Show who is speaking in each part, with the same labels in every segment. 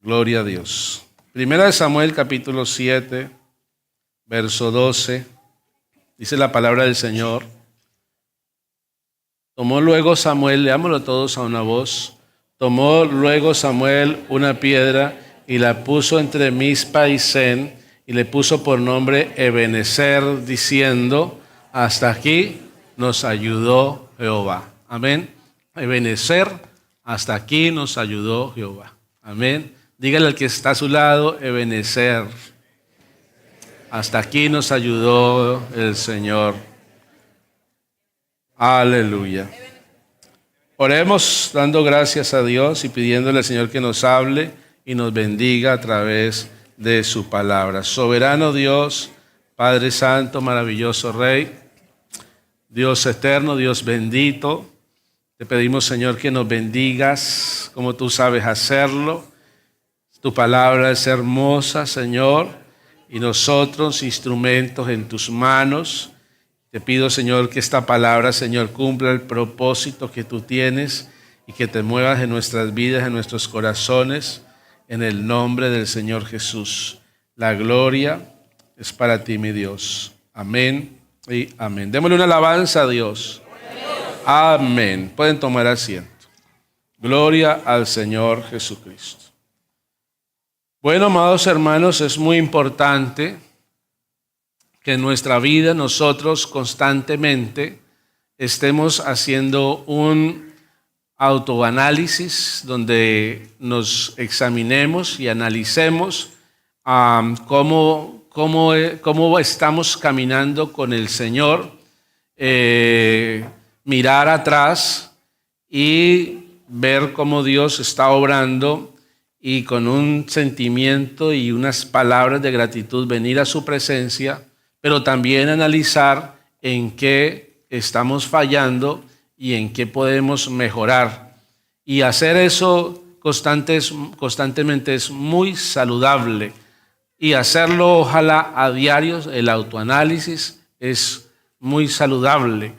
Speaker 1: Gloria a Dios. Primera de Samuel, capítulo 7, verso 12. Dice la palabra del Señor. Tomó luego Samuel, leámoslo todos a una voz. Tomó luego Samuel una piedra y la puso entre Mizpa y Sen y le puso por nombre Ebenezer, diciendo: hasta aquí nos ayudó Jehová. Amén. Ebenezer, hasta aquí nos ayudó Jehová. Amén. Dígale al que está a su lado: Ebenezer, hasta aquí nos ayudó el Señor. Aleluya. Oremos dando gracias a Dios y pidiéndole al Señor que nos hable y nos bendiga a través de su palabra. Soberano Dios, Padre Santo, maravilloso Rey, Dios eterno, Dios bendito, te pedimos, Señor, que nos bendigas como tú sabes hacerlo. Tu palabra es hermosa, Señor, y nosotros instrumentos en tus manos. Te pido, Señor, que esta palabra, Señor, cumpla el propósito que tú tienes y que te muevas en nuestras vidas, en nuestros corazones, en el nombre del Señor Jesús. La gloria es para ti, mi Dios. Amén y amén. Démosle una alabanza a Dios. Amén. Pueden tomar asiento. Gloria al Señor Jesucristo. Bueno, amados hermanos, es muy importante que en nuestra vida nosotros constantemente estemos haciendo un autoanálisis donde nos examinemos y analicemos cómo estamos caminando con el Señor, mirar atrás y ver cómo Dios está obrando y con un sentimiento y unas palabras de gratitud venir a su presencia, pero también analizar en qué estamos fallando y en qué podemos mejorar. Y hacer eso constantemente es muy saludable. Y hacerlo, ojalá, a diario, el autoanálisis es muy saludable.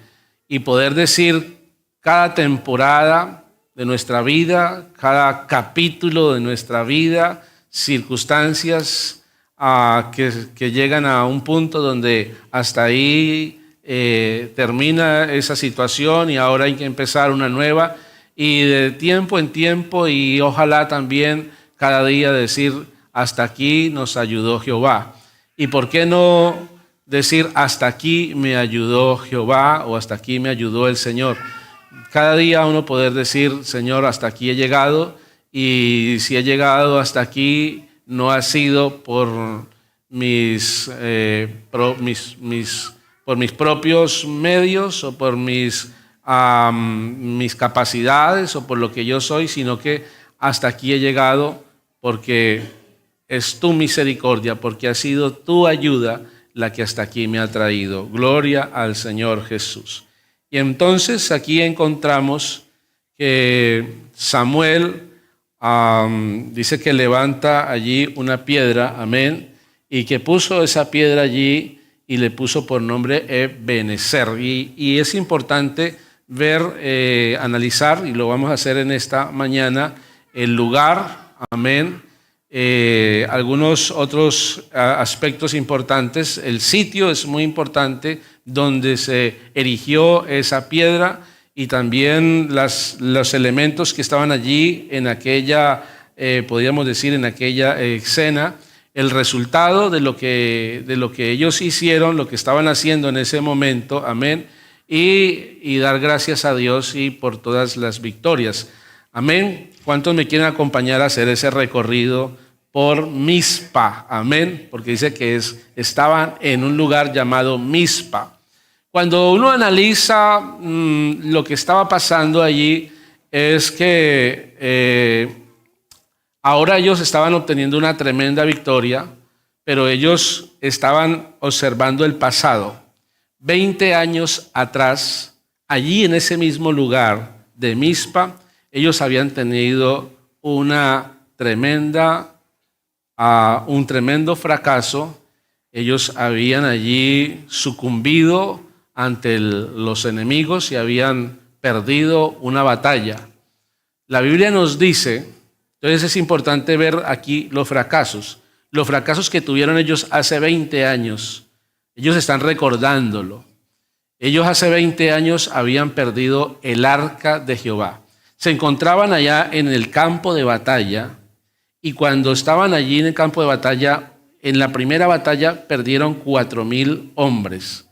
Speaker 1: Y poder decir cada temporada de nuestra vida, cada capítulo de nuestra vida, circunstancias que llegan a un punto donde hasta ahí termina esa situación y ahora hay que empezar una nueva, y de tiempo en tiempo, y ojalá también cada día decir: hasta aquí nos ayudó Jehová. ¿Y por qué no decir: hasta aquí me ayudó Jehová, o hasta aquí me ayudó el Señor? Cada día uno poder decir: Señor, hasta aquí he llegado, y si he llegado hasta aquí no ha sido por mis propios medios o por mis capacidades o por lo que yo soy, sino que hasta aquí he llegado porque es tu misericordia, porque ha sido tu ayuda la que hasta aquí me ha traído. Gloria al Señor Jesús. Y entonces aquí encontramos que Samuel dice que levanta allí una piedra, amén, y que puso esa piedra allí y le puso por nombre Ebenezer. Y es importante ver, analizar, y lo vamos a hacer en esta mañana, el lugar, amén, algunos otros aspectos importantes. El sitio es muy importante donde se erigió esa piedra, y también los elementos que estaban allí en aquella, podríamos decir, en aquella escena, el resultado de lo que ellos hicieron, lo que estaban haciendo en ese momento, amén, y dar gracias a Dios y por todas las victorias, amén. ¿Cuántos me quieren acompañar a hacer ese recorrido por Mizpa? Amén, porque dice que estaban en un lugar llamado Mizpa. Cuando uno analiza lo que estaba pasando allí, es que ahora ellos estaban obteniendo una tremenda victoria, pero ellos estaban observando el pasado. 20 años atrás, allí en ese mismo lugar de Mizpa, ellos habían tenido un tremendo fracaso. Ellos habían allí sucumbido ante los enemigos y habían perdido una batalla. La Biblia nos dice, Entonces es importante ver aquí los fracasos que tuvieron ellos hace 20 años. Ellos están recordándolo. Ellos hace 20 años habían perdido el arca de Jehová. Se encontraban allá en el campo de batalla y cuando estaban allí en el campo de batalla, en la primera batalla perdieron 4,000 hombres.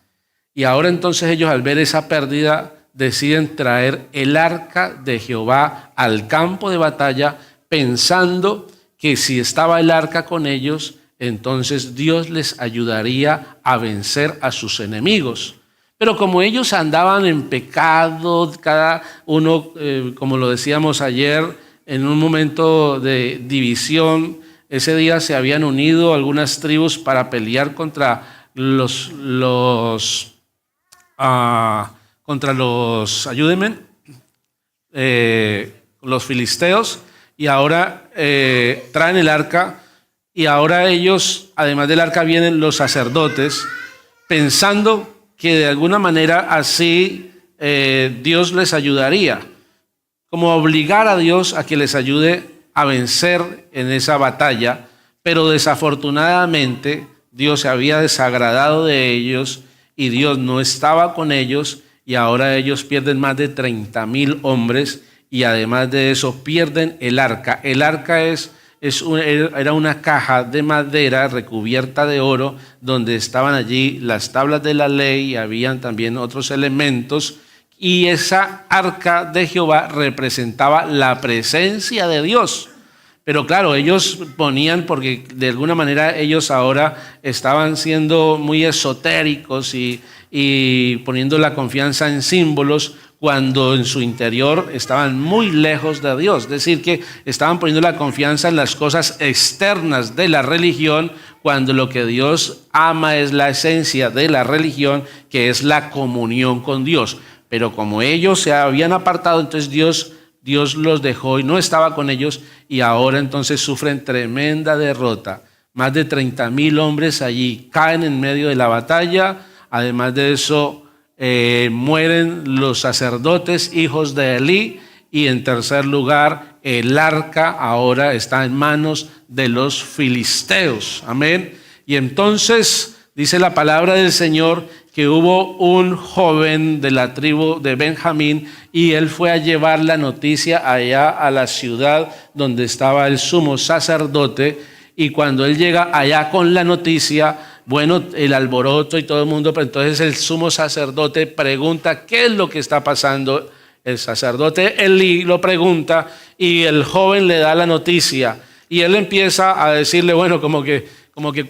Speaker 1: Y ahora entonces ellos al ver esa pérdida deciden traer el arca de Jehová al campo de batalla pensando que si estaba el arca con ellos, entonces Dios les ayudaría a vencer a sus enemigos. Pero como ellos andaban en pecado, cada uno, como lo decíamos ayer, en un momento de división, ese día se habían unido algunas tribus para pelear contra ayúdenme, los filisteos, y ahora traen el arca, y ahora ellos, además del arca, vienen los sacerdotes, pensando que de alguna manera así Dios les ayudaría, como obligar a Dios a que les ayude a vencer en esa batalla, pero desafortunadamente Dios se había desagradado de ellos y Dios no estaba con ellos y ahora ellos pierden más de 30,000 hombres y además de eso pierden el arca. El arca era una caja de madera recubierta de oro donde estaban allí las tablas de la ley y habían también otros elementos y esa arca de Jehová representaba la presencia de Dios. Pero claro, ellos ponían, porque de alguna manera ellos ahora estaban siendo muy esotéricos y poniendo la confianza en símbolos cuando en su interior estaban muy lejos de Dios. Es decir, que estaban poniendo la confianza en las cosas externas de la religión cuando lo que Dios ama es la esencia de la religión, que es la comunión con Dios. Pero como ellos se habían apartado, entonces Dios los dejó y no estaba con ellos y ahora entonces sufren tremenda derrota. Más de 30,000 hombres allí caen en medio de la batalla. Además de eso, mueren los sacerdotes, hijos de Elí. Y en tercer lugar, el arca ahora está en manos de los filisteos. Amén. Y entonces dice la palabra del Señor que hubo un joven de la tribu de Benjamín y él fue a llevar la noticia allá a la ciudad donde estaba el sumo sacerdote, y cuando él llega allá con la noticia, bueno, el alboroto y todo el mundo, pero entonces el sumo sacerdote pregunta qué es lo que está pasando. El sacerdote Elí lo pregunta y el joven le da la noticia y él empieza a decirle, bueno, como que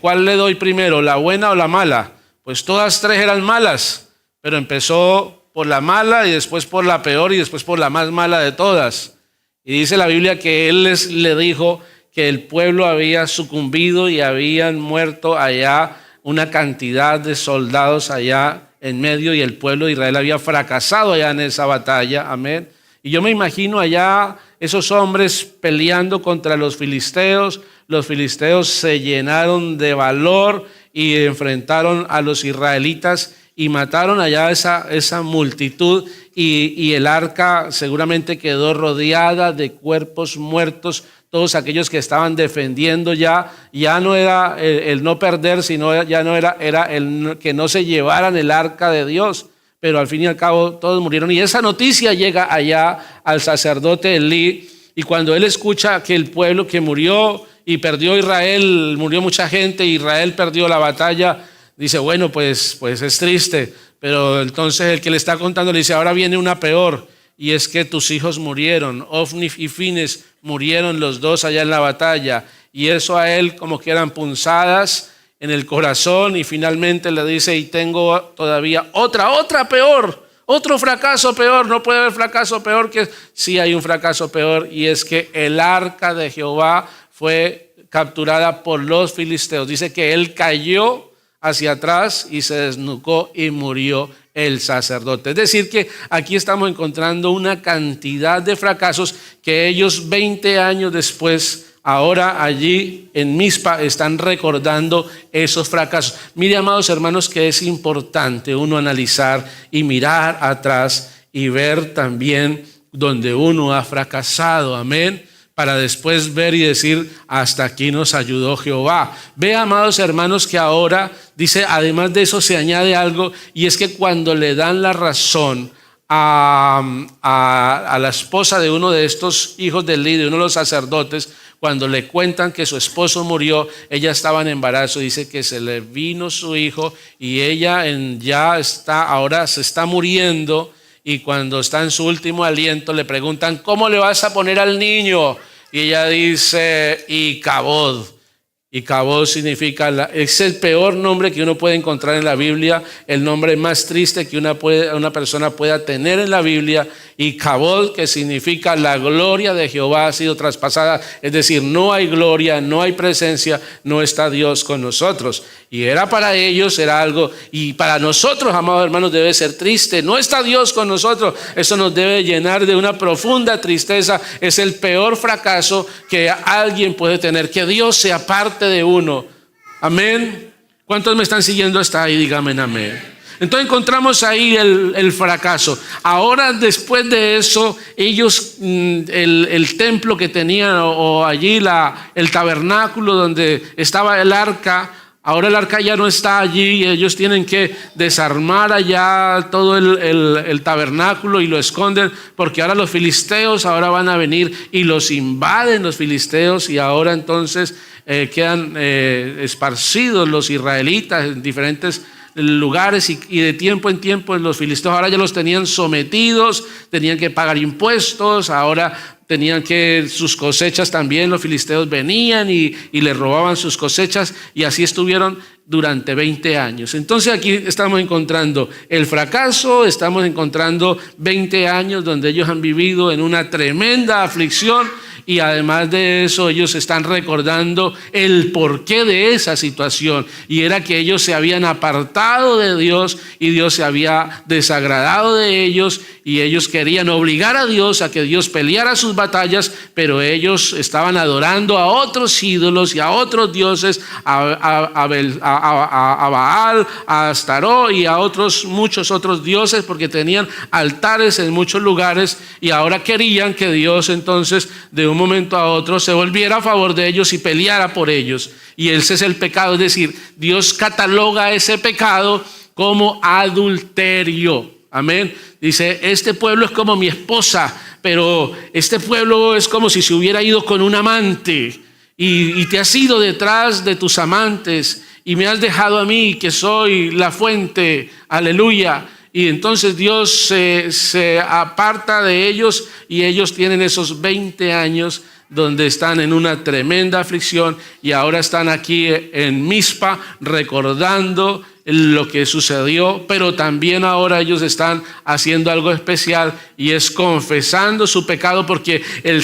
Speaker 1: ¿cuál le doy primero, la buena o la mala? Pues todas tres eran malas, pero empezó por la mala y después por la peor y después por la más mala de todas. Y dice la Biblia que él le dijo que el pueblo había sucumbido y habían muerto allá una cantidad de soldados allá en medio y el pueblo de Israel había fracasado allá en esa batalla. Amén. Y yo me imagino allá esos hombres peleando contra los filisteos. Los filisteos se llenaron de valor y enfrentaron a los israelitas y mataron allá esa multitud y el arca seguramente quedó rodeada de cuerpos muertos. Todos aquellos que estaban defendiendo ya no era el no perder, sino ya no era el que no se llevaran el arca de Dios. Pero al fin y al cabo todos murieron. Y esa noticia llega allá al sacerdote Elí. Y cuando él escucha que el pueblo que murió y perdió Israel, murió mucha gente, Israel perdió la batalla, dice, bueno, pues es triste. Pero entonces el que le está contando le dice, ahora viene una peor. Y es que tus hijos murieron, Ofni y Fines murieron los dos allá en la batalla. Y eso a él como que eran punzadas en el corazón. Y finalmente le dice, y tengo todavía otra peor, otro fracaso peor. No puede haber fracaso peor que... Sí hay un fracaso peor, y es que el arca de Jehová fue capturada por los filisteos. Dice que él cayó hacia atrás y se desnucó y murió el sacerdote. Es decir que aquí estamos encontrando una cantidad de fracasos que ellos 20 años después, ahora allí en Mizpa, están recordando esos fracasos. Mire, amados hermanos, que es importante uno analizar y mirar atrás y ver también donde uno ha fracasado. Amén. para después ver y decir, hasta aquí nos ayudó Jehová. Ve, amados hermanos, que ahora, dice, además de eso se añade algo, y es que cuando le dan la razón a la esposa de uno de estos hijos de Eli, de uno de los sacerdotes, cuando le cuentan que su esposo murió, ella estaba en embarazo, dice que se le vino su hijo y ella ahora se está muriendo, y cuando está en su último aliento le preguntan, ¿cómo le vas a poner al niño? Y ella dice, Icabod. Icabod significa, es el peor nombre que uno puede encontrar en la Biblia, el nombre más triste que una persona pueda tener en la Biblia. Icabod, que significa la gloria de Jehová ha sido traspasada, es decir, no hay gloria, no hay presencia, no está Dios con nosotros. Y era para ellos, era algo, y para nosotros, amados hermanos, debe ser triste. No está Dios con nosotros, eso nos debe llenar de una profunda tristeza. Es el peor fracaso que alguien puede tener, que Dios se aparte de uno. Amén. ¿Cuántos me están siguiendo hasta ahí? Díganme amén. Entonces encontramos ahí el fracaso. Ahora, después de eso, ellos, el templo que tenían, o allí el tabernáculo donde estaba el arca, ahora el arca ya no está allí, y ellos tienen que desarmar allá todo el tabernáculo y lo esconden, porque ahora los filisteos ahora van a venir y los invaden los filisteos, y ahora entonces quedan esparcidos los israelitas en diferentes lugares, y de tiempo en tiempo los filisteos ahora ya los tenían sometidos, tenían que pagar impuestos, ahora tenían que sus cosechas también, los filisteos venían y les robaban sus cosechas, y así estuvieron durante 20 años. Entonces aquí estamos encontrando el fracaso, estamos encontrando 20 años donde ellos han vivido en una tremenda aflicción, y además de eso ellos están recordando el porqué de esa situación, y era que ellos se habían apartado de Dios y Dios se había desagradado de ellos, y ellos querían obligar a Dios a que Dios peleara sus batallas, pero ellos estaban adorando a otros ídolos y a otros dioses, a Baal, a Astaró y a muchos otros dioses, porque tenían altares en muchos lugares, y ahora querían que Dios entonces de un momento a otro se volviera a favor de ellos y peleara por ellos. Y ese es el pecado, es decir, Dios cataloga ese pecado como adulterio. Amén. Dice, este pueblo es como mi esposa, pero este pueblo es como si se hubiera ido con un amante, y te has ido detrás de tus amantes y me has dejado a mí, que soy la fuente. Aleluya. Y entonces Dios se aparta de ellos, y ellos tienen esos 20 años donde están en una tremenda aflicción, y ahora están aquí en Mizpa recordando lo que sucedió, pero también ahora ellos están haciendo algo especial, y es confesando su pecado, porque el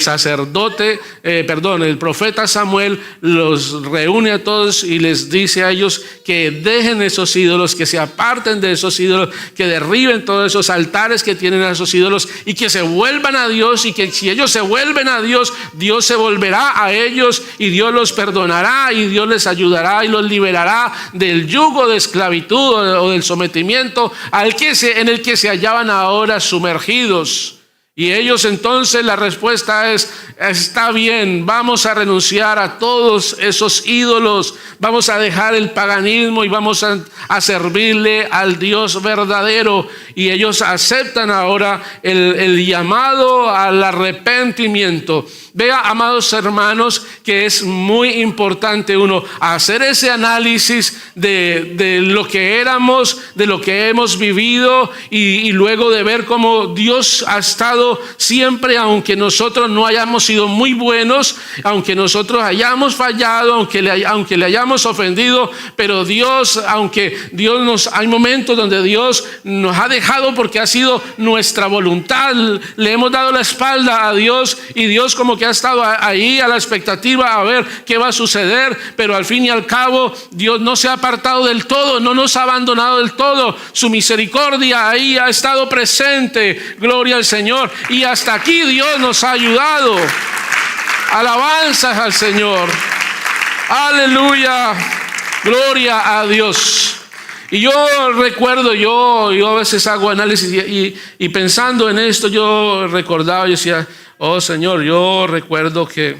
Speaker 1: profeta Samuel los reúne a todos y les dice a ellos que dejen esos ídolos, que se aparten de esos ídolos, que derriben todos esos altares que tienen a esos ídolos, y que se vuelvan a Dios, y que si ellos se vuelven a Dios, Dios se volverá a ellos, y Dios los perdonará, y Dios les ayudará y los liberará del yugo de esclavitud o del sometimiento en el que se hallaban ahora sumergidos. Y ellos entonces, la respuesta es, está bien, vamos a renunciar a todos esos ídolos, vamos a dejar el paganismo y vamos a servirle al Dios verdadero. Y ellos aceptan ahora el llamado al arrepentimiento. Vea, amados hermanos, que es muy importante uno hacer ese análisis de lo que éramos, de lo que hemos vivido, y luego de ver cómo Dios ha estado siempre, aunque nosotros no hayamos sido muy buenos, aunque nosotros hayamos fallado, aunque le hayamos ofendido, pero Dios, hay momentos donde Dios nos ha dejado porque ha sido nuestra voluntad, le hemos dado la espalda a Dios, y Dios como que ha estado ahí a la expectativa a ver qué va a suceder, pero al fin y al cabo Dios no se ha apartado del todo, no nos ha abandonado del todo, su misericordia ahí ha estado presente, gloria al Señor, y hasta aquí Dios nos ha ayudado. Alabanzas al Señor, aleluya, gloria a Dios. Y yo recuerdo, yo a veces hago análisis, y pensando en esto, yo recordaba, yo decía, Oh Señor, yo recuerdo que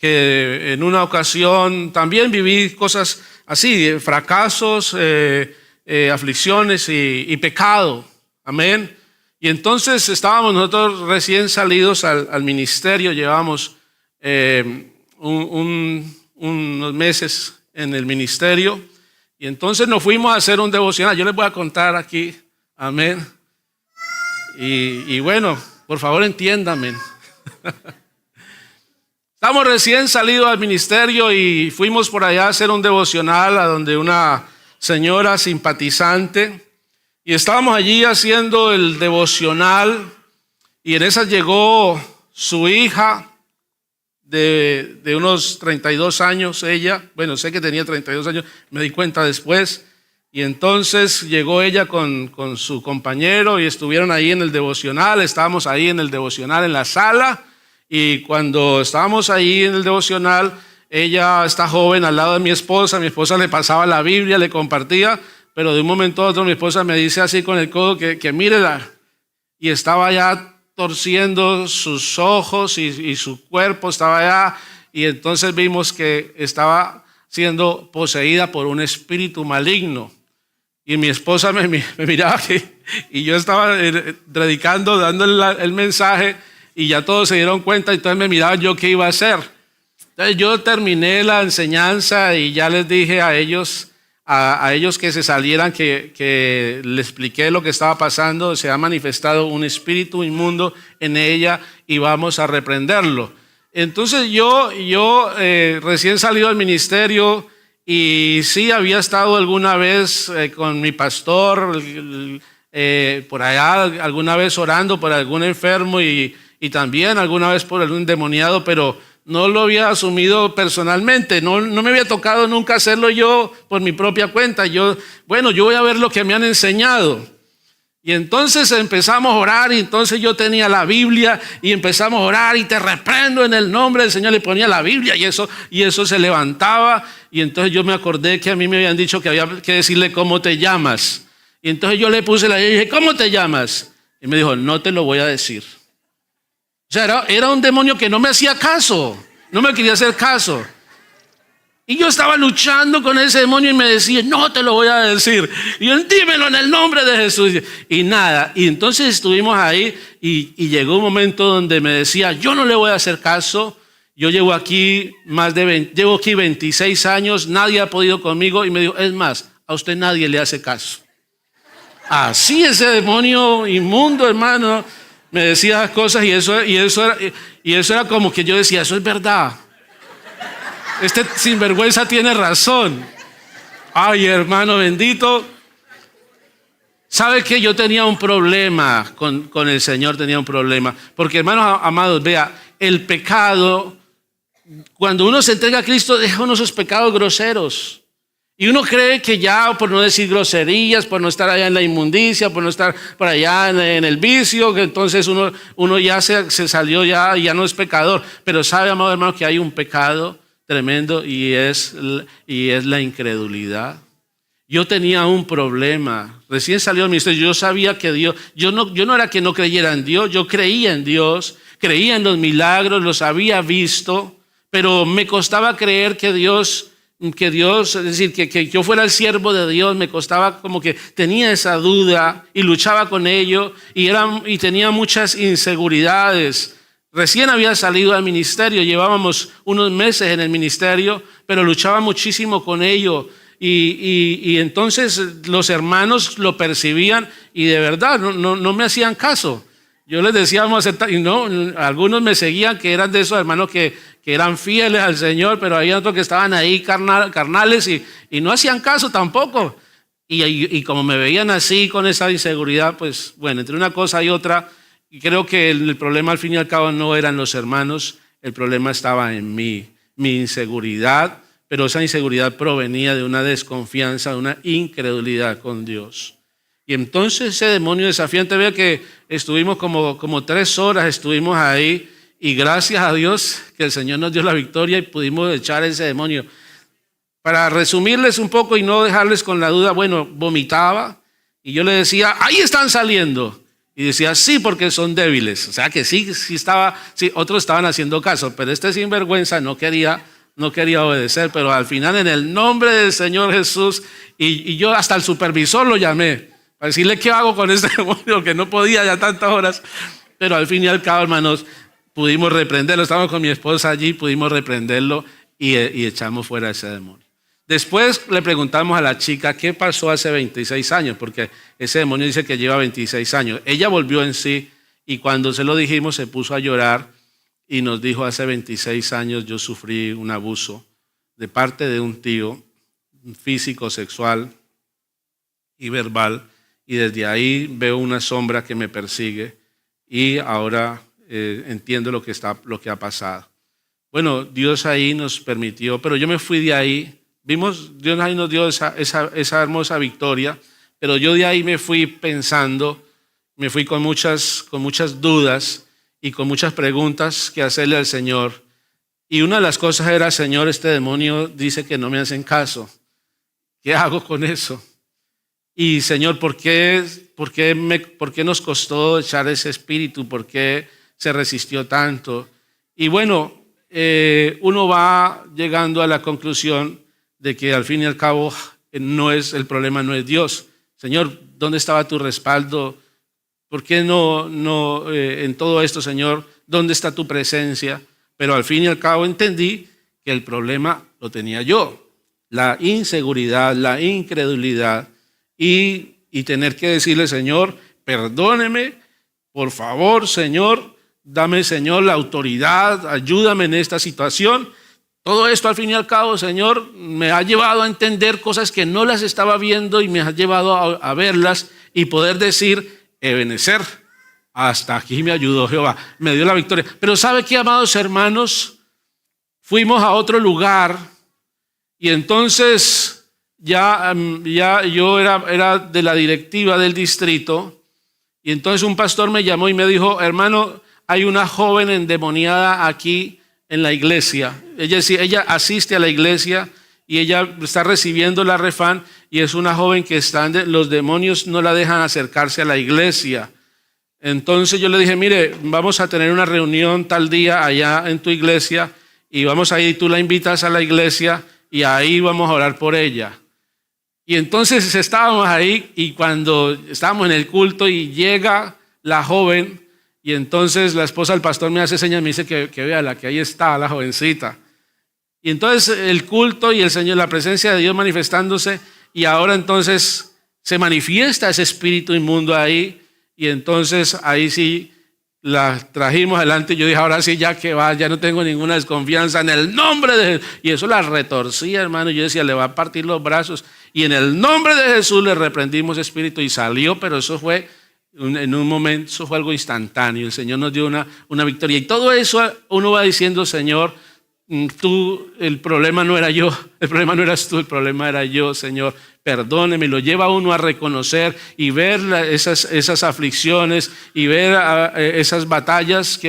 Speaker 1: en una ocasión también viví cosas así, fracasos, aflicciones y pecado. Amén. Y entonces estábamos nosotros recién salidos al ministerio, llevábamos unos meses en el ministerio, y entonces nos fuimos a hacer un devocional. Yo les voy a contar aquí, amén. Y bueno, por favor entiéndanme. Estamos recién salidos al ministerio y fuimos por allá a hacer un devocional a donde una señora simpatizante, y estábamos allí haciendo el devocional, y en esa llegó su hija de unos 32 años, ella, bueno, sé que tenía 32 años, me di cuenta después, y entonces llegó ella con su compañero y estuvieron ahí en el devocional. Estábamos ahí en el devocional en la sala, y cuando estábamos ahí en el devocional, ella está joven al lado de mi esposa le pasaba la Biblia, le compartía, pero de un momento a otro mi esposa me dice así con el codo que mírela, y estaba ya torciendo sus ojos y su cuerpo estaba allá, y entonces vimos que estaba siendo poseída por un espíritu maligno. Y mi esposa me miraba y yo estaba predicando, dándole el mensaje, y ya todos se dieron cuenta, y entonces me miraban yo qué iba a hacer. Entonces yo terminé la enseñanza y ya les dije a ellos que se salieran, que les expliqué lo que estaba pasando. Se ha manifestado un espíritu inmundo en ella y vamos a reprenderlo. Entonces yo recién salido del ministerio, y sí había estado alguna vez con mi pastor por allá, alguna vez orando por algún enfermo y también alguna vez por algún endemoniado, pero no lo había asumido personalmente, no me había tocado nunca hacerlo yo por mi propia cuenta. Yo voy a ver lo que me han enseñado. Y entonces empezamos a orar, y entonces yo tenía la Biblia y empezamos a orar, y te reprendo en el nombre del Señor, le ponía la Biblia y eso se levantaba. Y entonces yo me acordé que a mí me habían dicho que había que decirle cómo te llamas. Y entonces yo le puse la Biblia y dije, ¿cómo te llamas? Y me dijo, no te lo voy a decir. O sea, era un demonio que no me hacía caso, no me quería hacer caso. Y yo estaba luchando con ese demonio y me decía, no te lo voy a decir. Y yo, dímelo en el nombre de Jesús. Y nada, y entonces estuvimos ahí y llegó un momento donde me decía, yo no le voy a hacer caso. Yo llevo aquí 26 años, nadie ha podido conmigo. Y me dijo, es más, a usted nadie le hace caso. Así ese demonio inmundo, hermano, me decía cosas, y eso era como que yo decía, eso es verdad. Este sinvergüenza tiene razón. Ay, hermano bendito. ¿Sabe qué? Yo tenía un problema con el Señor, tenía un problema. Porque, hermanos amados, vea, el pecado, cuando uno se entrega a Cristo, deja uno esos pecados groseros. Y uno cree que ya, por no decir groserías, por no estar allá en la inmundicia, por no estar por allá en el vicio, que entonces uno ya se salió, ya no es pecador. Pero sabe, amado hermano, que hay un pecado tremendo, y es la incredulidad. Yo tenía un problema. Recién salió del ministerio, yo sabía que Dios, yo no era que no creyera en Dios, yo creía en Dios, creía en los milagros, los había visto, pero me costaba creer que Dios, es decir, que yo fuera el siervo de Dios. Me costaba, como que tenía esa duda y luchaba con ello, y tenía muchas inseguridades. Recién había salido al ministerio, llevábamos unos meses en el ministerio, pero luchaba muchísimo con ello. Y entonces los hermanos lo percibían y de verdad no me hacían caso. Yo les decía, vamos a aceptar, y no, algunos me seguían, que eran de esos hermanos que eran fieles al Señor, pero había otros que estaban ahí carnales y no hacían caso tampoco. Y como me veían así con esa inseguridad, pues bueno, entre una cosa y otra, y creo que el problema al fin y al cabo no eran los hermanos, el problema estaba en mí, mi inseguridad, pero esa inseguridad provenía de una desconfianza, de una incredulidad con Dios. Y entonces ese demonio desafiante, vea que estuvimos como 3 horas, estuvimos ahí, y gracias a Dios que el Señor nos dio la victoria y pudimos echar ese demonio. Para resumirles un poco y no dejarles con la duda, bueno, vomitaba, y yo le decía, ahí están saliendo. Y decía, sí, porque son débiles. O sea que sí, otros estaban haciendo caso, pero este sinvergüenza no quería obedecer. Pero al final, en el nombre del Señor Jesús, y yo hasta el supervisor lo llamé para decirle qué hago con este demonio, que no podía ya tantas horas. Pero al fin y al cabo, hermanos, pudimos reprenderlo. Estábamos con mi esposa allí, pudimos reprenderlo y echamos fuera ese demonio. Después le preguntamos a la chica qué pasó hace 26 años, porque ese demonio dice que lleva 26 años. Ella volvió en sí y cuando se lo dijimos se puso a llorar y nos dijo, hace 26 años yo sufrí un abuso de parte de un tío, físico, sexual y verbal, y desde ahí veo una sombra que me persigue y ahora entiendo lo que ha pasado. Bueno, Dios ahí nos permitió, pero yo me fui de ahí. Vimos, Dios ahí nos dio esa hermosa victoria, pero yo de ahí me fui pensando, me fui con muchas dudas y con muchas preguntas que hacerle al Señor. Y una de las cosas era, Señor, este demonio dice que no me hacen caso. ¿Qué hago con eso? Y Señor, ¿por qué nos costó echar ese espíritu? ¿Por qué se resistió tanto? Y bueno, uno va llegando a la conclusión de que al fin y al cabo el problema no es Dios. Señor, ¿dónde estaba tu respaldo? ¿Por qué no en todo esto, Señor, dónde está tu presencia? Pero al fin y al cabo entendí que el problema lo tenía yo. La inseguridad, la incredulidad y tener que decirle, Señor, perdóneme, por favor, Señor, dame, Señor, la autoridad, ayúdame en esta situación. Todo esto al fin y al cabo, Señor, me ha llevado a entender cosas que no las estaba viendo y me ha llevado a verlas y poder decir, Ebenezer, hasta aquí me ayudó Jehová, me dio la victoria. Pero ¿sabe qué, amados hermanos? Fuimos a otro lugar y entonces ya yo era de la directiva del distrito y entonces un pastor me llamó y me dijo, hermano, hay una joven endemoniada aquí en la iglesia. Ella asiste a la iglesia y ella está recibiendo la refán y es una joven que los demonios no la dejan acercarse a la iglesia. Entonces yo le dije, mire, vamos a tener una reunión tal día allá en tu iglesia y vamos a ir, tú la invitas a la iglesia y ahí vamos a orar por ella. Y entonces estábamos ahí y cuando estábamos en el culto y llega la joven, y entonces la esposa del pastor me hace señas, me dice que vea que ahí está la jovencita. Y entonces el culto y el Señor, la presencia de Dios manifestándose, y ahora entonces se manifiesta ese espíritu inmundo ahí, y entonces ahí sí la trajimos adelante. Y yo dije, ahora sí, ya que va, ya no tengo ninguna desconfianza en el nombre de Jesús. Y eso la retorcía, hermano. Yo decía, le va a partir los brazos. Y en el nombre de Jesús le reprendimos espíritu y salió, pero eso fue en un momento, eso fue algo instantáneo. El Señor nos dio una victoria. Y todo eso uno va diciendo, Señor, el problema no era yo, el problema no eras tú, el problema era yo, Señor. Perdóneme, lo lleva a uno a reconocer y ver esas aflicciones y ver esas batallas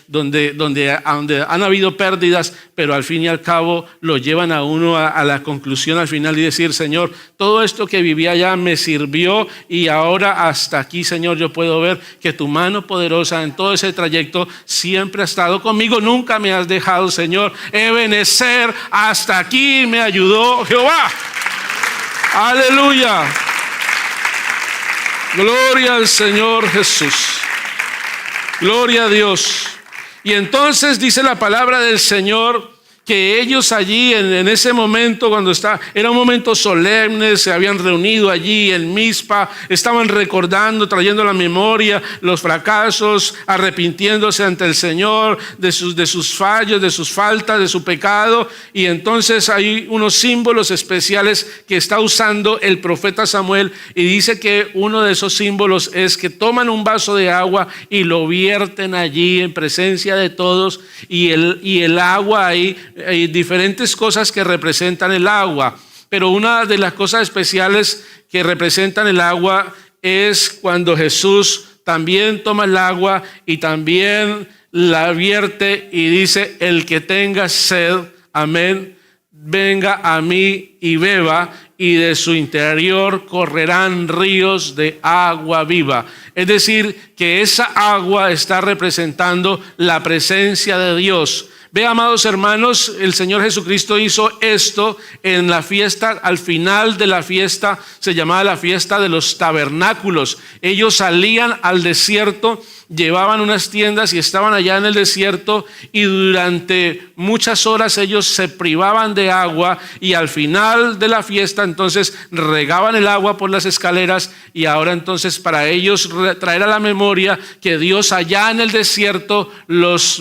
Speaker 1: donde han habido pérdidas, pero al fin y al cabo lo llevan a uno a la conclusión al final y decir, Señor, todo esto que viví allá me sirvió y ahora hasta aquí, Señor, yo puedo ver que tu mano poderosa en todo ese trayecto siempre ha estado conmigo, nunca me has dejado, Señor. Ebenezer, hasta aquí me ayudó Jehová. Aleluya. Gloria al Señor Jesús. Gloria a Dios. Y entonces dice la palabra del Señor que ellos allí en ese momento, era un momento solemne, se habían reunido allí en Mizpa, estaban recordando, trayendo a la memoria los fracasos, arrepintiéndose ante el Señor de sus fallos, de sus faltas, de su pecado. Y entonces hay unos símbolos especiales que está usando el profeta Samuel y dice que uno de esos símbolos es que toman un vaso de agua y lo vierten allí en presencia de todos y el agua ahí, hay diferentes cosas que representan el agua, pero una de las cosas especiales que representan el agua es cuando Jesús también toma el agua y también la vierte y dice, el que tenga sed, amén, venga a mí y beba. y de su interior correrán ríos de agua viva. Es decir, que esa agua está representando la presencia de Dios. Ve, amados hermanos, el Señor Jesucristo hizo esto en la fiesta, al final de la fiesta, se llamaba la fiesta de los tabernáculos. Ellos salían al desierto, llevaban unas tiendas y estaban allá en el desierto, y durante muchas horas ellos se privaban de agua, y al final de la fiesta entonces regaban el agua por las escaleras, y ahora entonces para ellos traer a la memoria que Dios allá en el desierto los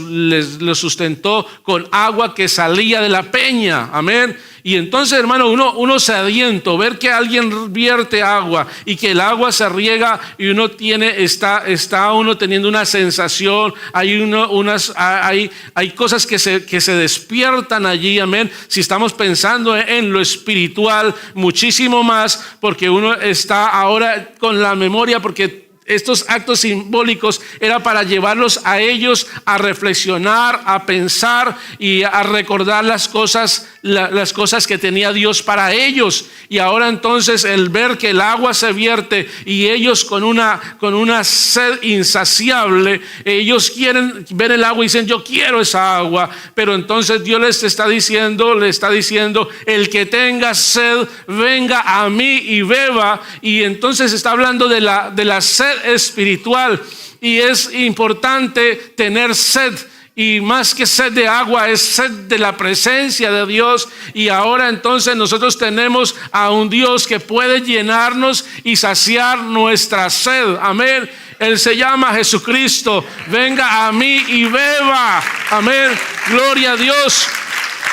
Speaker 1: sustentó con agua que salía de la peña. Amén. Y entonces, hermano, uno se adienta ver que alguien vierte agua y que el agua se riega, y uno está uno teniendo una sensación, hay cosas que se despiertan allí. Amén. Si estamos pensando en lo espiritual, muchísimo más, porque uno está ahora con la memoria, porque estos actos simbólicos era para llevarlos a ellos a reflexionar, a pensar y a recordar las cosas que tenía Dios para ellos. Y ahora entonces el ver que el agua se vierte y ellos con una sed insaciable, ellos quieren ver el agua y dicen: yo quiero esa agua. Pero entonces Dios le está diciendo, el que tenga sed, venga a mí y beba. Y entonces está hablando de la sed espiritual, y es importante tener sed, y más que sed de agua, es sed de la presencia de Dios. Y ahora entonces nosotros tenemos a un Dios que puede llenarnos y saciar nuestra sed. Amén. Él se llama Jesucristo. Venga a mí y beba. Amén. Gloria a Dios.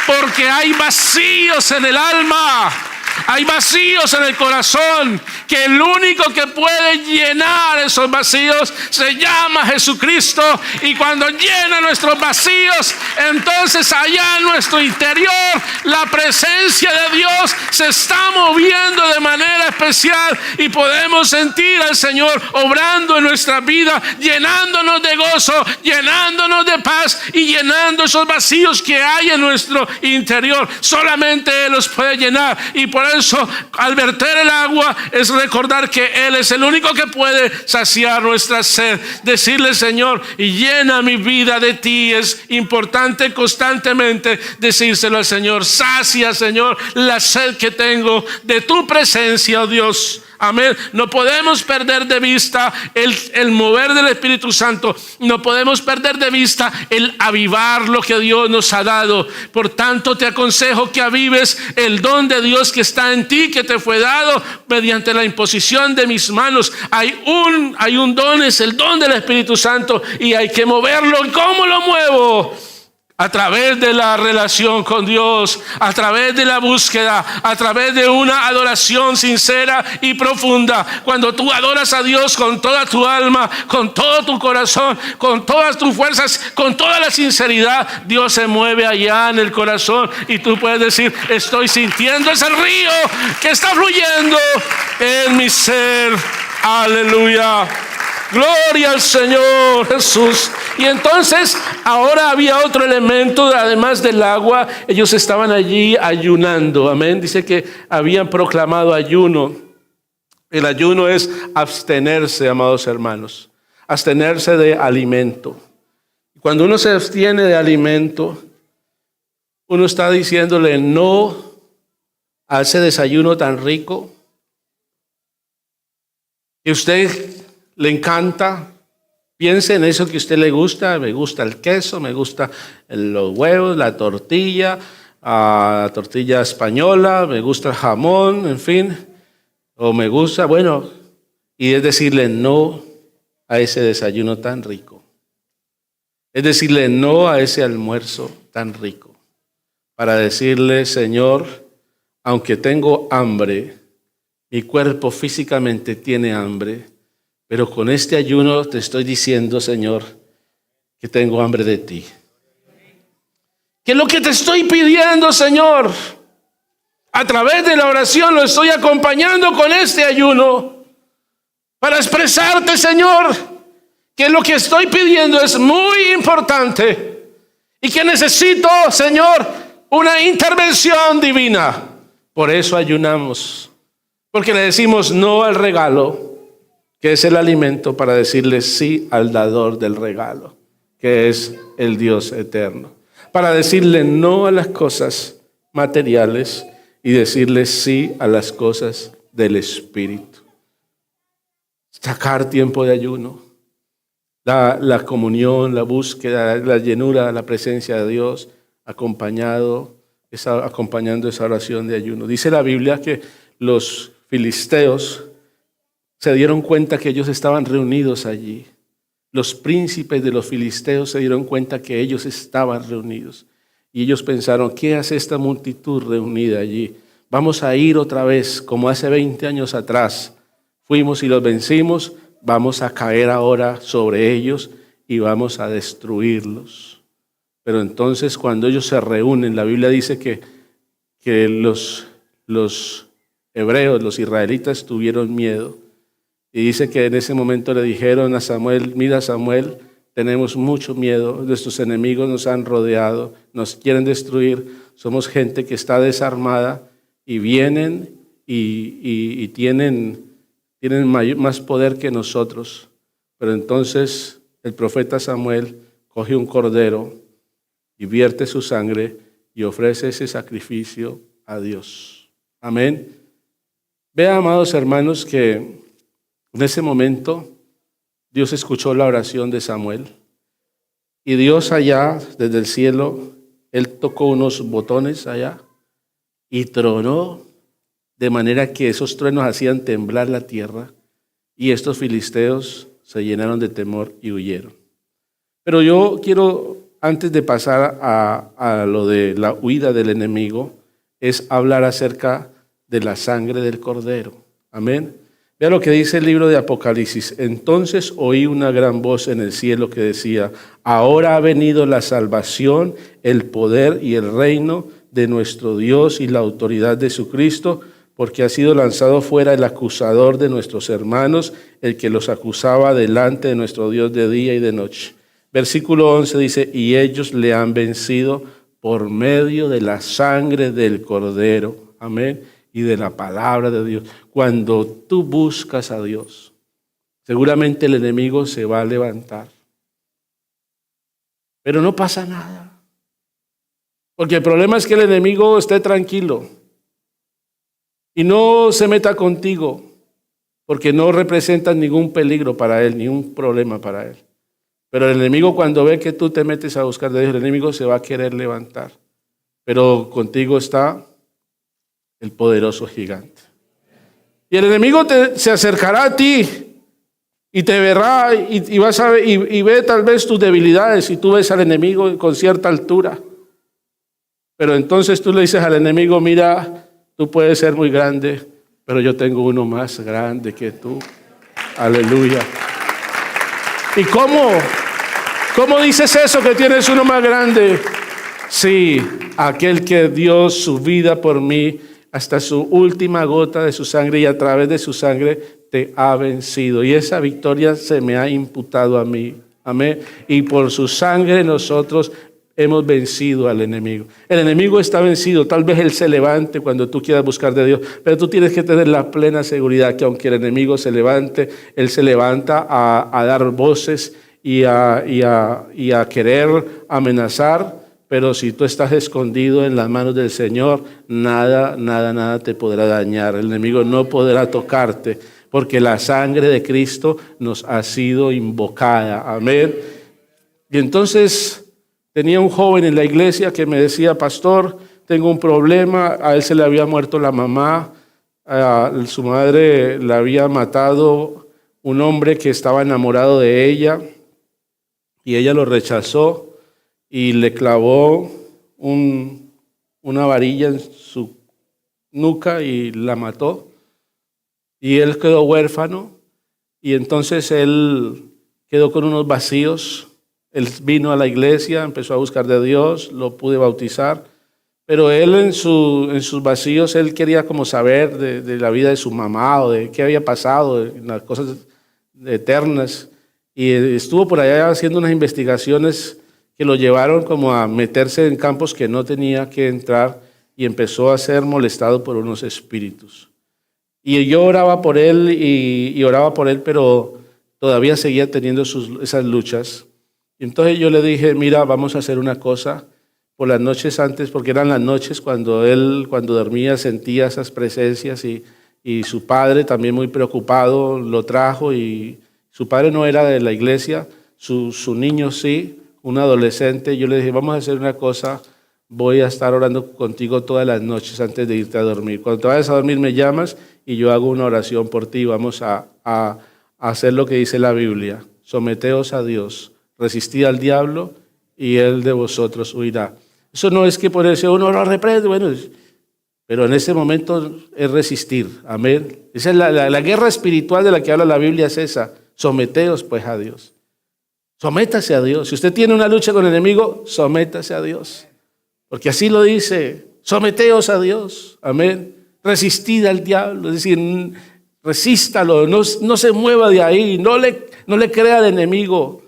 Speaker 1: Porque hay vacíos en el alma, hay vacíos en el corazón, que el único que puede llenar esos vacíos se llama Jesucristo. Y cuando llena nuestros vacíos, entonces allá en nuestro interior la presencia de Dios se está moviendo de manera especial, y podemos sentir al Señor obrando en nuestra vida, llenándonos de gozo, llenándonos de paz y llenando esos vacíos que hay en nuestro interior. Solamente Él los puede llenar, y por eso al verter el agua es recordar que Él es el único que puede saciar nuestra sed. Decirle: Señor, llena mi vida de ti. Es importante constantemente decírselo al Señor: sacia, Señor, la sed que tengo de tu presencia, oh Dios. Amén. No podemos perder de vista el mover del Espíritu Santo. No podemos perder de vista el avivar lo que Dios nos ha dado. Por tanto, te aconsejo que avives el don de Dios que está en ti, que te fue dado mediante la imposición de mis manos. Hay un don, es el don del Espíritu Santo, y hay que moverlo. ¿Cómo lo muevo? A través de la relación con Dios, a través de la búsqueda, a través de una adoración sincera y profunda. Cuando tú adoras a Dios con toda tu alma, con todo tu corazón, con todas tus fuerzas, con toda la sinceridad, Dios se mueve allá en el corazón, y tú puedes decir: estoy sintiendo ese río que está fluyendo en mi ser. Aleluya. Gloria al Señor Jesús. Y entonces ahora había otro elemento, además del agua. Ellos estaban allí ayunando. Amén. Dice que habían proclamado ayuno. El ayuno es abstenerse, amados hermanos, abstenerse de alimento. Cuando uno se abstiene de alimento, uno está diciéndole no a ese desayuno tan rico que usted le encanta. Piense en eso que a usted le gusta. Me gusta el queso, me gusta los huevos, la tortilla española, me gusta el jamón, en fin. O me gusta, y es decirle no a ese desayuno tan rico. Es decirle no a ese almuerzo tan rico. Para decirle: Señor, aunque tengo hambre, mi cuerpo físicamente tiene hambre, pero con este ayuno te estoy diciendo, Señor, que tengo hambre de ti. Que lo que te estoy pidiendo, Señor, a través de la oración lo estoy acompañando con este ayuno para expresarte, Señor, que lo que estoy pidiendo es muy importante y que necesito, Señor, una intervención divina. Por eso ayunamos. Porque le decimos no al regalo, que es el alimento, para decirle sí al dador del regalo, que es el Dios eterno. Para decirle no a las cosas materiales y decirle sí a las cosas del Espíritu. Sacar tiempo de ayuno, la comunión, la búsqueda, la llenura, la presencia de Dios, acompañando esa oración de ayuno. Dice la Biblia que los filisteos se dieron cuenta que ellos estaban reunidos allí. Los príncipes de los filisteos se dieron cuenta que ellos estaban reunidos. Y ellos pensaron, ¿qué hace esta multitud reunida allí? Vamos a ir otra vez, como hace 20 años atrás. Fuimos y los vencimos, vamos a caer ahora sobre ellos y vamos a destruirlos. Pero entonces cuando ellos se reúnen, la Biblia dice que los hebreos, los israelitas tuvieron miedo. Y dice que en ese momento le dijeron a Samuel, mira Samuel, tenemos mucho miedo, nuestros enemigos nos han rodeado, nos quieren destruir, somos gente que está desarmada y vienen y tienen más poder que nosotros. Pero entonces el profeta Samuel coge un cordero y vierte su sangre y ofrece ese sacrificio a Dios. Amén. Vean, amados hermanos, que en ese momento Dios escuchó la oración de Samuel y Dios allá desde el cielo, Él tocó unos botones allá y tronó de manera que esos truenos hacían temblar la tierra y estos filisteos se llenaron de temor y huyeron. Pero yo quiero, antes de pasar a lo de la huida del enemigo, es hablar acerca de la sangre del Cordero. Amén. Vea lo que dice el libro de Apocalipsis. Entonces oí una gran voz en el cielo que decía, ahora ha venido la salvación, el poder y el reino de nuestro Dios y la autoridad de su Cristo, porque ha sido lanzado fuera el acusador de nuestros hermanos, el que los acusaba delante de nuestro Dios de día y de noche. Versículo 11 dice, y ellos le han vencido por medio de la sangre del Cordero. Amén. Y de la palabra de Dios. Cuando tú buscas a Dios, seguramente el enemigo se va a levantar. Pero no pasa nada. Porque el problema es que el enemigo esté tranquilo y no se meta contigo, porque no representas ningún peligro para él, ningún problema para él. Pero el enemigo, cuando ve que tú te metes a buscar de Dios, el enemigo se va a querer levantar. Pero contigo está el poderoso gigante. Y el enemigo se acercará a ti y te verá y vas a ver, y ve tal vez tus debilidades, y tú ves al enemigo con cierta altura. Pero entonces tú le dices al enemigo, mira, tú puedes ser muy grande, pero yo tengo uno más grande que tú. Aleluya. ¿Y cómo dices eso, que tienes uno más grande? Sí, aquel que dio su vida por mí hasta su última gota de su sangre, y a través de su sangre te ha vencido. Y esa victoria se me ha imputado a mí. Amén. Y por su sangre nosotros hemos vencido al enemigo. El enemigo está vencido. Tal vez él se levante cuando tú quieras buscar de Dios, pero tú tienes que tener la plena seguridad que aunque el enemigo se levante, él se levanta a dar voces y a querer amenazar. Pero si tú estás escondido en las manos del Señor, nada te podrá dañar. El enemigo no podrá tocarte, porque la sangre de Cristo nos ha sido invocada. Amén. Y entonces tenía un joven en la iglesia que me decía, pastor, tengo un problema. A él se le había muerto la mamá, a su madre la había matado un hombre que estaba enamorado de ella y ella lo rechazó. Y le clavó una varilla en su nuca y la mató. Y él quedó huérfano. Y entonces él quedó con unos vacíos. Él vino a la iglesia, empezó a buscar de Dios, lo pude bautizar. Pero él en sus vacíos, él quería como saber de la vida de su mamá o de qué había pasado, de las cosas eternas. Y estuvo por allá haciendo unas investigaciones que lo llevaron como a meterse en campos que no tenía que entrar, y empezó a ser molestado por unos espíritus. Y yo oraba por él y oraba por él, pero todavía seguía teniendo esas luchas. Y entonces yo le dije, mira, vamos a hacer una cosa. Por las noches antes, porque eran las noches cuando dormía, sentía esas presencias y su padre también muy preocupado lo trajo, y su padre no era de la iglesia, su niño sí, un adolescente. Yo le dije, vamos a hacer una cosa, voy a estar orando contigo todas las noches antes de irte a dormir. Cuando te vayas a dormir me llamas y yo hago una oración por ti. Vamos a hacer lo que dice la Biblia: someteos a Dios, resistid al diablo y él de vosotros huirá. Eso no es que por eso uno lo reprende, bueno, pero en ese momento es resistir, amén. Esa es la guerra espiritual de la que habla la Biblia, es esa: someteos pues a Dios. Sométase a Dios. Si usted tiene una lucha con el enemigo, sométase a Dios, porque así lo dice: someteos a Dios, amén. Resistid al diablo, es decir, resístalo, no se mueva de ahí, no le crea al enemigo,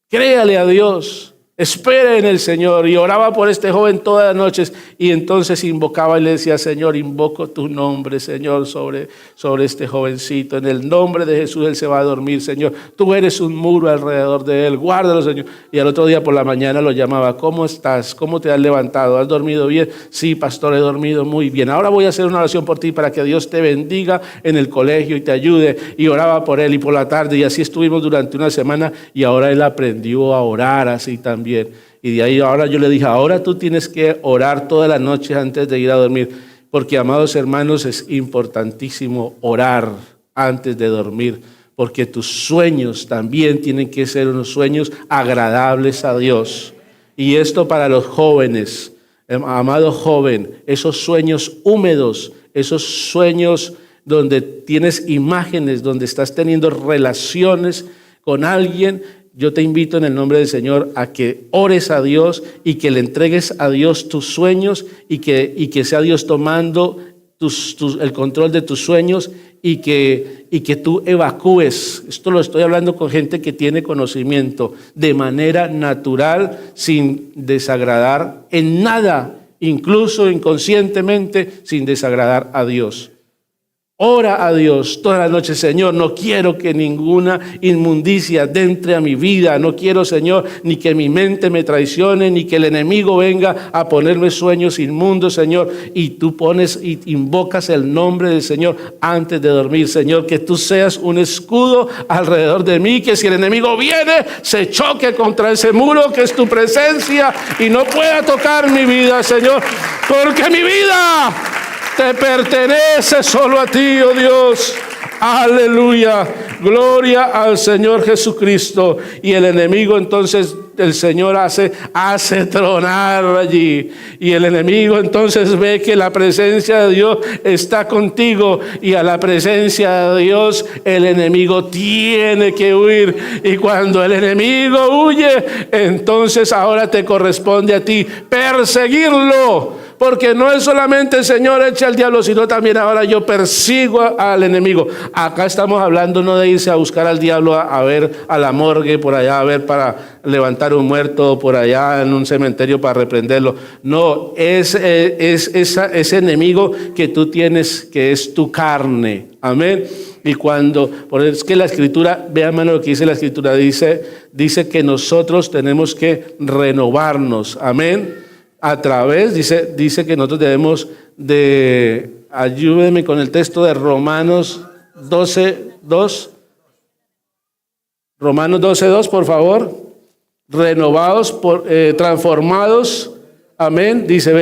Speaker 1: créale a Dios. Espere en el Señor. Y oraba por este joven todas las noches, y entonces invocaba y le decía: Señor, invoco tu nombre, Señor, sobre este jovencito. En el nombre de Jesús él se va a dormir, Señor. Tú eres un muro alrededor de él, guárdalo, Señor. Y al otro día por la mañana lo llamaba: ¿cómo estás? ¿Cómo te has levantado? ¿Has dormido bien? Sí, pastor, he dormido muy bien. Ahora voy a hacer una oración por ti para que Dios te bendiga en el colegio y te ayude. Y oraba por él, y por la tarde, y así estuvimos durante una semana, y ahora él aprendió a orar así también. Y de ahí ahora yo le dije: ahora tú tienes que orar todas las noches antes de ir a dormir, porque, amados hermanos, es importantísimo orar antes de dormir, porque tus sueños también tienen que ser unos sueños agradables a Dios. Y esto para los jóvenes, amado joven, esos sueños húmedos, esos sueños donde tienes imágenes, donde estás teniendo relaciones con alguien, yo te invito en el nombre del Señor a que ores a Dios y que le entregues a Dios tus sueños, y que sea Dios tomando el control de tus sueños, y que tú evacúes. Esto lo estoy hablando con gente que tiene conocimiento, de manera natural, sin desagradar en nada, incluso inconscientemente, sin desagradar a Dios. Ora a Dios toda la noche: Señor, no quiero que ninguna inmundicia entre a mi vida. No quiero, Señor, ni que mi mente me traicione, ni que el enemigo venga a ponerme sueños inmundos, Señor. Y tú pones y invocas el nombre del Señor antes de dormir, Señor. Que tú seas un escudo alrededor de mí, que si el enemigo viene, se choque contra ese muro que es tu presencia y no pueda tocar mi vida, Señor. Porque mi vida te pertenece solo a ti, oh Dios. Aleluya, gloria al Señor Jesucristo. Y el enemigo, entonces, el Señor hace tronar allí, y el enemigo entonces ve que la presencia de Dios está contigo, y a la presencia de Dios el enemigo tiene que huir. Y cuando el enemigo huye, entonces ahora te corresponde a ti perseguirlo. Porque no es solamente el Señor echa al diablo, sino también ahora yo persigo al enemigo. Acá estamos hablando no de irse a buscar al diablo a ver a la morgue por allá, a ver para levantar un muerto por allá en un cementerio para reprenderlo. No, es ese enemigo que tú tienes, que es tu carne. Amén. Y es que la Escritura, vean, hermano, lo que dice la Escritura, dice que nosotros tenemos que renovarnos. Amén. A través, dice que nosotros debemos de, ayúdenme con el texto de Romanos 12:2. Romanos 12:2, por favor. Renovados, transformados, amén. Dice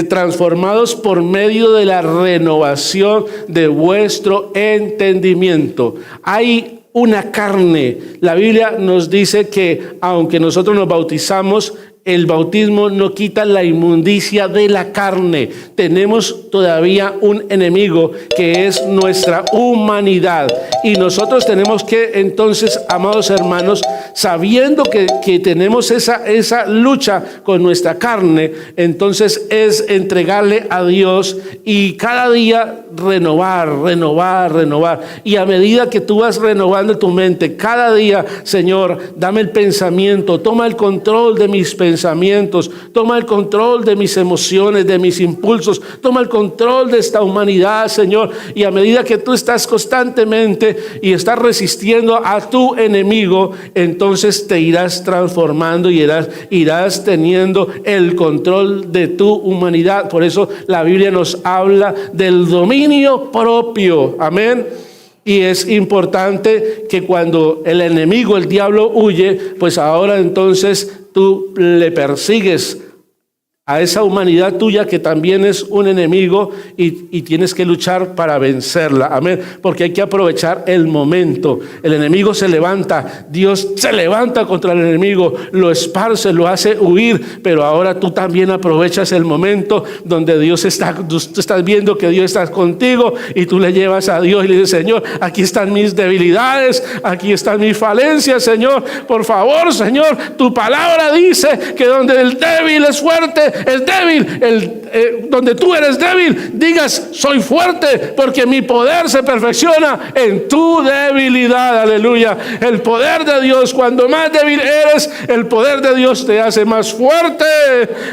Speaker 1: transformados por medio de la renovación de vuestro entendimiento. Hay una carne. La Biblia nos dice que aunque nosotros nos bautizamos, el bautismo no quita la inmundicia de la carne. Tenemos todavía un enemigo que es nuestra humanidad. Y nosotros tenemos que entonces, amados hermanos, sabiendo que tenemos esa lucha con nuestra carne, entonces es entregarle a Dios y cada día renovar. Y a medida que tú vas renovando tu mente, cada día, Señor, dame el pensamiento, toma el control de mis pensamientos. pensamientos, toma el control de mis emociones, de mis impulsos, toma el control de esta humanidad, Señor. Y a medida que tú estás constantemente y estás resistiendo a tu enemigo, entonces te irás transformando y irás teniendo el control de tu humanidad. Por eso la Biblia nos habla del dominio propio. Amén. Y es importante que cuando el enemigo, el diablo, huye, pues ahora entonces tú le persigues a esa humanidad tuya que también es un enemigo y tienes que luchar para vencerla. Amén. Porque hay que aprovechar el momento. El enemigo se levanta, Dios se levanta contra el enemigo, lo esparce, lo hace huir, pero ahora tú también aprovechas el momento donde tú estás viendo que Dios está contigo y tú le llevas a Dios y le dices: Señor, aquí están mis debilidades, aquí están mis falencias, Señor. Por favor, Señor, tu palabra dice que donde el débil es fuerte, es débil. Donde tú eres débil, digas: soy fuerte, porque mi poder se perfecciona en tu debilidad. Aleluya. El poder de Dios, cuando más débil eres, el poder de Dios te hace más fuerte.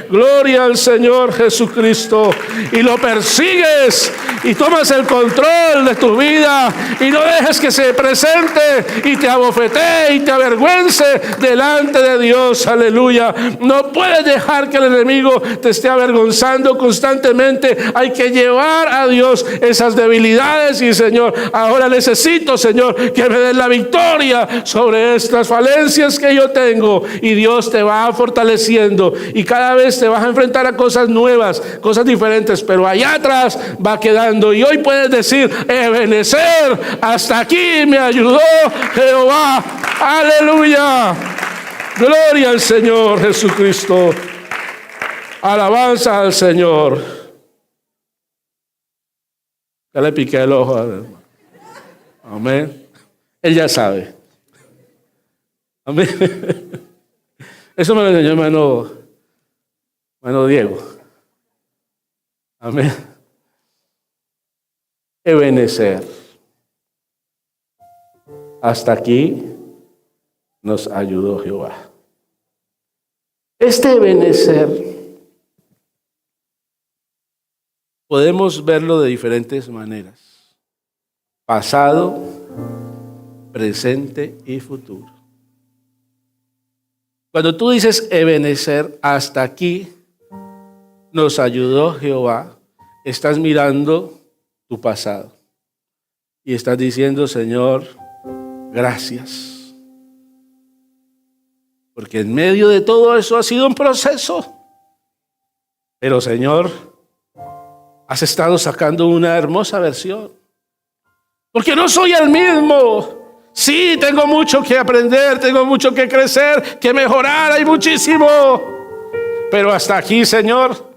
Speaker 1: Gloria al Señor Jesucristo. Y lo persigues y tomas el control de tu vida y no dejes que se presente y te abofetee y te avergüence delante de Dios. Aleluya. No puedes dejar que el enemigo te esté avergonzando constantemente. Hay que llevar a Dios esas debilidades y: Señor, ahora necesito, Señor, que me des la victoria sobre estas falencias que yo tengo. Y Dios te va fortaleciendo y cada vez te vas a enfrentar a cosas nuevas, cosas diferentes, pero allá atrás va quedando. Y hoy puedes decir: Ebenezer, hasta aquí me ayudó Jehová. Aleluya. Gloria al Señor Jesucristo. Alabanza al Señor. Ya le piqué el ojo. Amén. Él ya sabe. Amén. Eso me lo enseñó hermano Diego. Amén. Ebenezer. Hasta aquí nos ayudó Jehová. Este Ebenezer podemos verlo de diferentes maneras: pasado, presente y futuro. Cuando tú dices Ebenezer, hasta aquí nos ayudó Jehová, estás mirando tu pasado y estás diciendo: Señor, gracias, porque en medio de todo eso ha sido un proceso, pero Señor, has estado sacando una hermosa versión, porque no soy el mismo. Sí, tengo mucho que aprender, tengo mucho que crecer, que mejorar, hay muchísimo. Pero hasta aquí, Señor,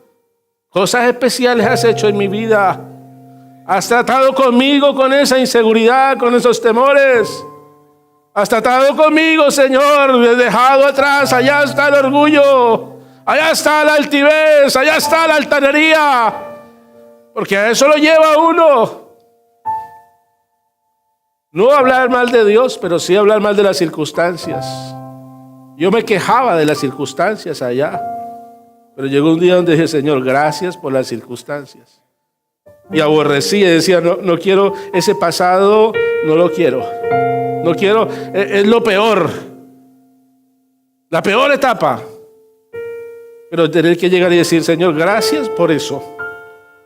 Speaker 1: cosas especiales has hecho en mi vida. Has tratado conmigo con esa inseguridad, con esos temores. Has tratado conmigo, Señor, me he dejado atrás. Allá está el orgullo, allá está la altivez, allá está la altanería. Porque a eso lo lleva uno. No hablar mal de Dios, pero sí hablar mal de las circunstancias. Yo me quejaba de las circunstancias allá, pero llegó un día donde dije: Señor, gracias por las circunstancias. Y aborrecí y decía: no quiero ese pasado, no lo quiero. No quiero, es lo peor. La peor etapa. Pero tener que llegar y decir: Señor, gracias por eso.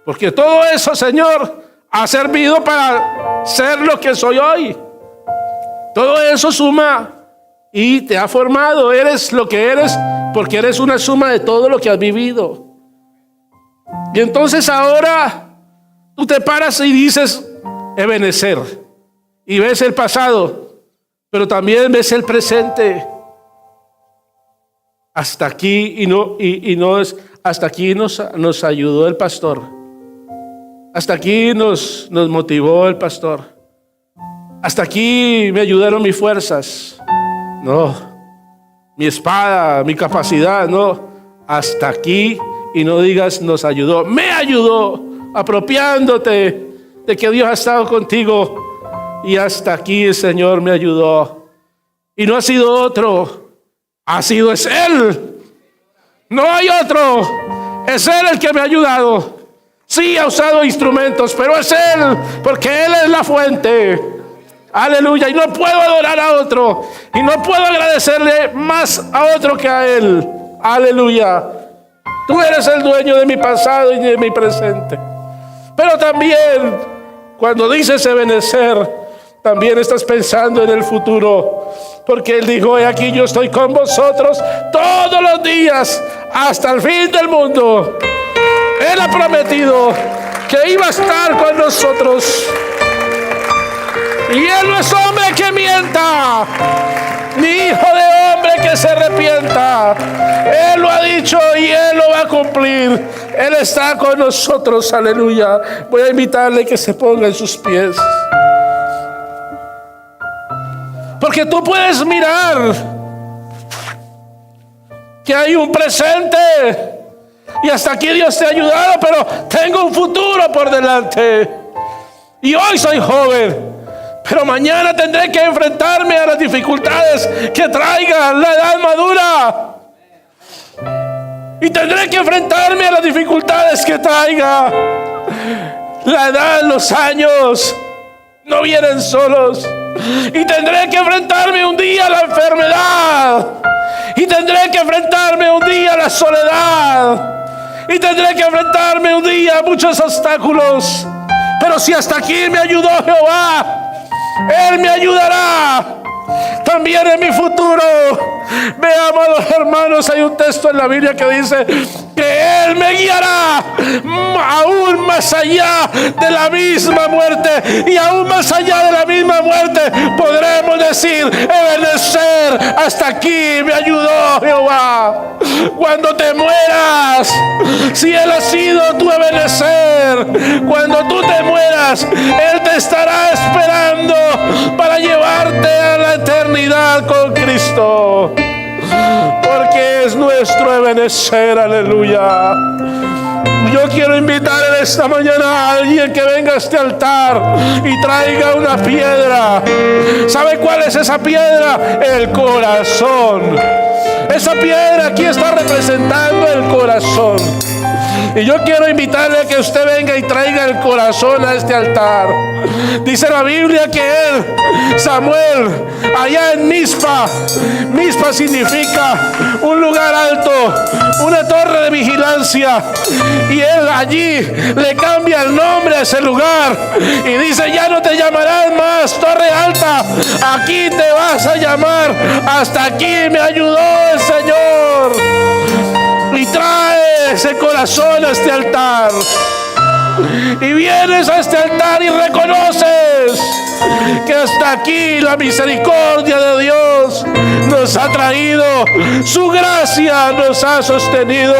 Speaker 1: Porque todo eso, Señor, ha servido para ser lo que soy hoy. Todo eso suma y te ha formado. Eres lo que eres porque eres una suma de todo lo que has vivido. Y entonces ahora tú te paras y dices: Ebenezer. Y ves el pasado, pero también ves el presente. Hasta aquí hasta aquí nos ayudó el pastor. Hasta aquí nos motivó el pastor. Hasta aquí me ayudaron mis fuerzas. No, mi espada, mi capacidad, no. Hasta aquí, y no digas nos ayudó. Me ayudó, apropiándote de que Dios ha estado contigo. Y hasta aquí el Señor me ayudó. Y no ha sido otro, es Él.
Speaker 2: No hay otro. Es Él el que me ha ayudado. Sí, ha usado instrumentos, pero es Él, porque Él es la fuente. Aleluya. Y no puedo adorar a otro, y no puedo agradecerle más a otro que a Él. Aleluya. Tú eres el dueño de mi pasado y de mi presente. Pero también, cuando dices Ebenezer, también estás pensando en el futuro. Porque Él dijo: he aquí, yo estoy con vosotros todos los días hasta el fin del mundo. Él ha prometido que iba a estar con nosotros. Y Él no es hombre que mienta, ni hijo de hombre que se arrepienta. Él lo ha dicho y Él lo va a cumplir. Él está con nosotros, aleluya. Voy a invitarle que se ponga en sus pies. Porque tú puedes mirar que hay un presente y hasta aquí Dios te ha ayudado, pero tengo un futuro por delante. Y hoy soy joven, pero mañana tendré que enfrentarme a las dificultades que traiga la edad madura. Y tendré que enfrentarme a las dificultades que traiga la edad, los años. No vienen solos. Y tendré que enfrentarme un día a la enfermedad. Y tendré que enfrentarme un día a la soledad. Y tendré que enfrentarme un día a muchos obstáculos. Pero si hasta aquí me ayudó Jehová, Él me ayudará también en mi futuro. Veamos, amados hermanos, hay un texto en la Biblia que dice que Él me guiará aún más allá de la misma muerte. Y aún más allá de la misma muerte podremos decir: Ebenezer, hasta aquí me ayudó Jehová. Cuando te mueras, si Él ha sido tu Ebenezer, cuando tú te mueras, Él te estará esperando para llevarte a la eternidad con Cristo. Porque es nuestro Ebenezer, aleluya. Yo quiero invitar en esta mañana a alguien que venga a este altar y traiga una piedra. ¿Sabe cuál es esa piedra? El corazón. Esa piedra aquí está representando el corazón. Y yo quiero invitarle a que usted venga y traiga el corazón a este altar. Dice la Biblia que Samuel, allá en Mizpa significa un lugar alto, una torre de vigilancia. Y él allí le cambia el nombre a ese lugar y dice: ya no te llamarás más torre alta, aquí te vas a llamar hasta aquí me ayudó el Señor. Y trae ese corazón a este altar. Y vienes a este altar y reconoces que hasta aquí la misericordia de Dios nos ha traído. Su gracia nos ha sostenido.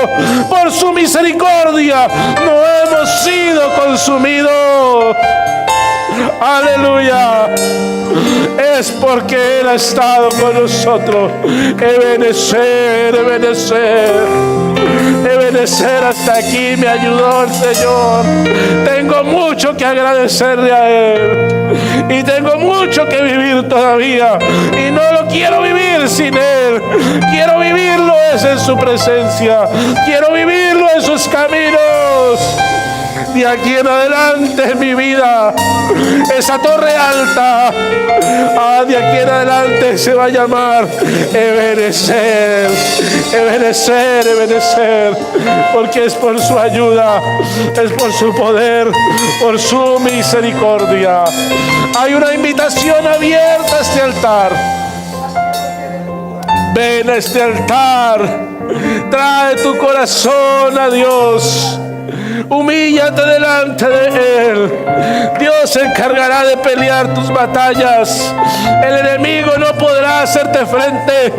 Speaker 2: Por su misericordia no hemos sido consumidos. Aleluya. Es porque Él ha estado con nosotros. Ebenezer, Ebenezer, Ebenezer, hasta aquí me ayudó el Señor. Tengo mucho que agradecerle a Él y tengo mucho que vivir todavía, y no lo quiero vivir sin Él. Quiero vivirlo es en su presencia, quiero vivirlo en sus caminos. De aquí en adelante en mi vida, esa torre alta, de aquí en adelante se va a llamar Ebenezer, Ebenezer, Ebenezer, porque es por su ayuda, es por su poder, por su misericordia. Hay una invitación abierta a este altar. Ven a este altar, trae tu corazón a Dios. Humíllate delante de Él. Dios se encargará de pelear tus batallas. El enemigo no podrá hacerte frente.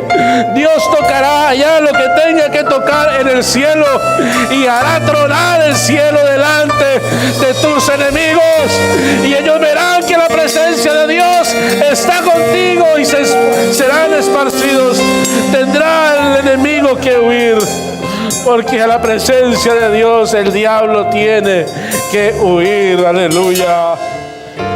Speaker 2: Dios tocará allá lo que tenga que tocar en el cielo y hará tronar el cielo delante de tus enemigos. Y ellos verán que la presencia de Dios está contigo y serán esparcidos. Tendrá el enemigo que huir. Porque a la presencia de Dios el diablo tiene que huir. Aleluya.